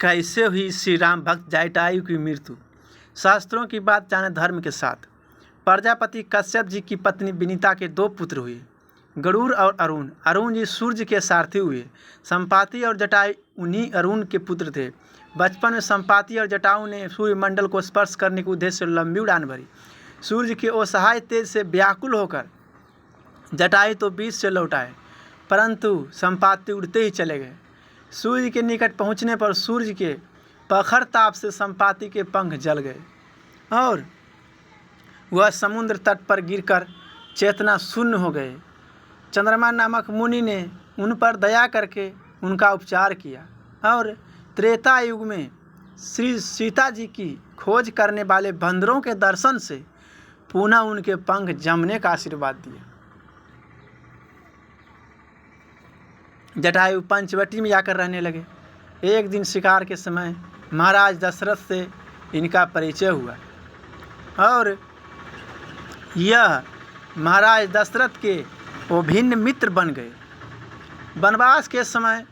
कैसे हुई श्री राम भक्त जटायु की मृत्यु। शास्त्रों की बात जाने धर्म के साथ। प्रजापति कश्यप जी की पत्नी विनीता के 2 पुत्र हुए, गरुड़ और अरुण। अरुण जी सूर्य के सारथी हुए। संपाति और जटायु उन्हीं अरुण के पुत्र थे। बचपन में संपाति और जटायु ने सूर्यमंडल को स्पर्श करने के उद्देश्य से लंबी उड़ान भरी। सूर्य के असहाय तेज से व्याकुल होकर जटायु तो बीच से लौट आए, परंतु संपाति उड़ते ही चले गए। सूर्य के निकट पहुंचने पर सूर्य के प्रखर ताप से संपाति के पंख जल गए और वह समुद्र तट पर गिरकर चेतना शून्य हो गए। चंद्रमा नामक मुनि ने उन पर दया करके उनका उपचार किया और त्रेता युग में श्री सीता जी की खोज करने वाले बंदरों के दर्शन से पुनः उनके पंख जमने का आशीर्वाद दिया। जटायु पंचवटी में जाकर रहने लगे। एक दिन शिकार के समय महाराज दशरथ से इनका परिचय हुआ और यह महाराज दशरथ के अभिन्न मित्र बन गए। वनवास के समय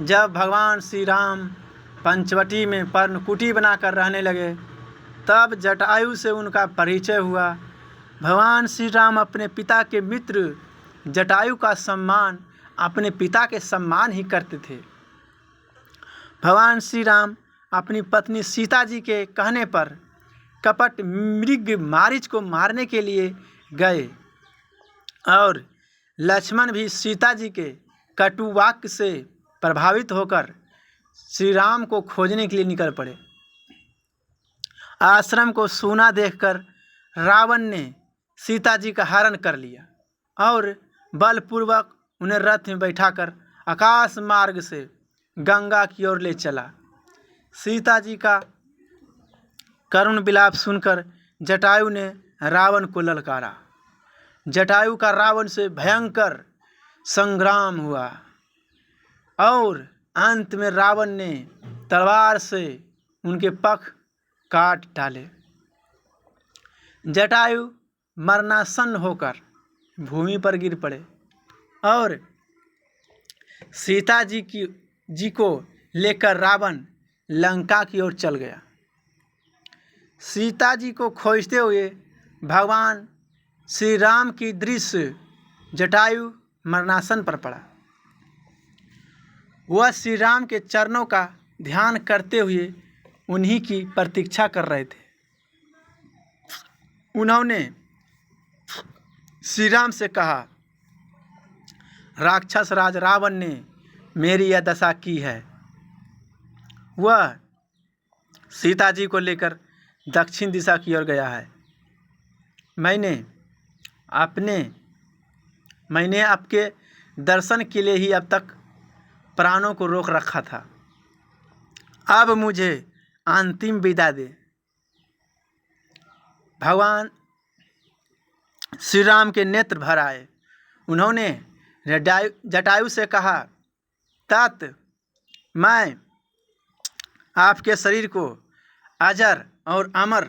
जब भगवान श्री राम पंचवटी में पर्णकुटी बनाकर रहने लगे, तब जटायु से उनका परिचय हुआ। भगवान श्री राम अपने पिता के मित्र जटायु का सम्मान अपने पिता के सम्मान ही करते थे। भगवान श्री राम अपनी पत्नी सीता जी के कहने पर कपट मृग मारीच को मारने के लिए गए और लक्ष्मण भी सीता जी के कटु वाक्य से प्रभावित होकर श्री राम को खोजने के लिए निकल पड़े। आश्रम को सूना देखकर रावण ने सीता जी का हरण कर लिया और बलपूर्वक उन्हें रथ में बैठाकर आकाश मार्ग से गंगा की ओर ले चला। सीता जी का करुण विलाप सुनकर जटायु ने रावण को ललकारा। जटायु का रावण से भयंकर संग्राम हुआ और अंत में रावण ने तलवार से उनके पख काट डाले। जटायु मरणासन्न होकर भूमि पर गिर पड़े और सीता जी को लेकर रावण लंका की ओर चल गया। सीता जी को खोजते हुए भगवान श्री राम की दृश्य जटायु मरणासन पर पड़ा। वह श्री राम के चरणों का ध्यान करते हुए उन्हीं की प्रतीक्षा कर रहे थे। उन्होंने श्री राम से कहा, राक्षस राज रावण ने मेरी यह दशा की है। वह सीता जी को लेकर दक्षिण दिशा की ओर गया है। मैंने आपके दर्शन के लिए ही अब तक प्राणों को रोक रखा था। अब मुझे अंतिम विदा दे। भगवान श्री राम के नेत्र भर आए। उन्होंने जटायु से कहा, तात मैं आपके शरीर को अजर और अमर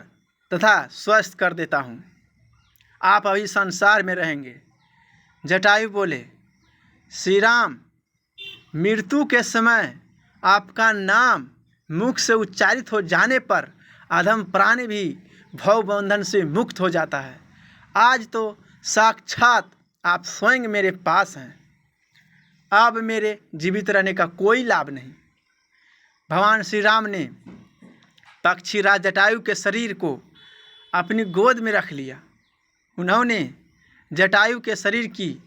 तथा स्वस्थ कर देता हूँ। आप अभी संसार में रहेंगे। जटायु बोले, श्री राम, मृत्यु के समय आपका नाम मुख से उच्चारित हो जाने पर अधम प्राणी भी भव बंधन से मुक्त हो जाता है। आज तो साक्षात आप स्वयं मेरे पास हैं। अब मेरे जीवित रहने का कोई लाभ नहीं। भगवान श्री राम ने पक्षीराज जटायु के शरीर को अपनी गोद में रख लिया। उन्होंने जटायु के शरीर की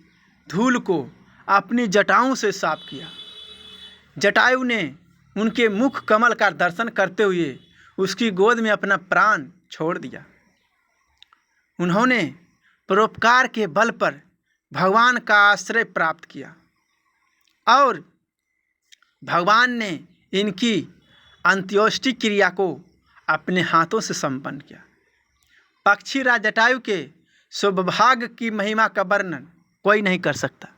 धूल को अपनी जटाओं से साफ किया। जटायु ने उनके मुख कमल का दर्शन करते हुए उसकी गोद में अपना प्राण छोड़ दिया। उन्होंने परोपकार के बल पर भगवान का आश्रय प्राप्त किया और भगवान ने इनकी अंत्योष्टि क्रिया को अपने हाथों से संपन्न किया। पक्षीराज जटायु के सौभाग्य की महिमा का वर्णन कोई नहीं कर सकता।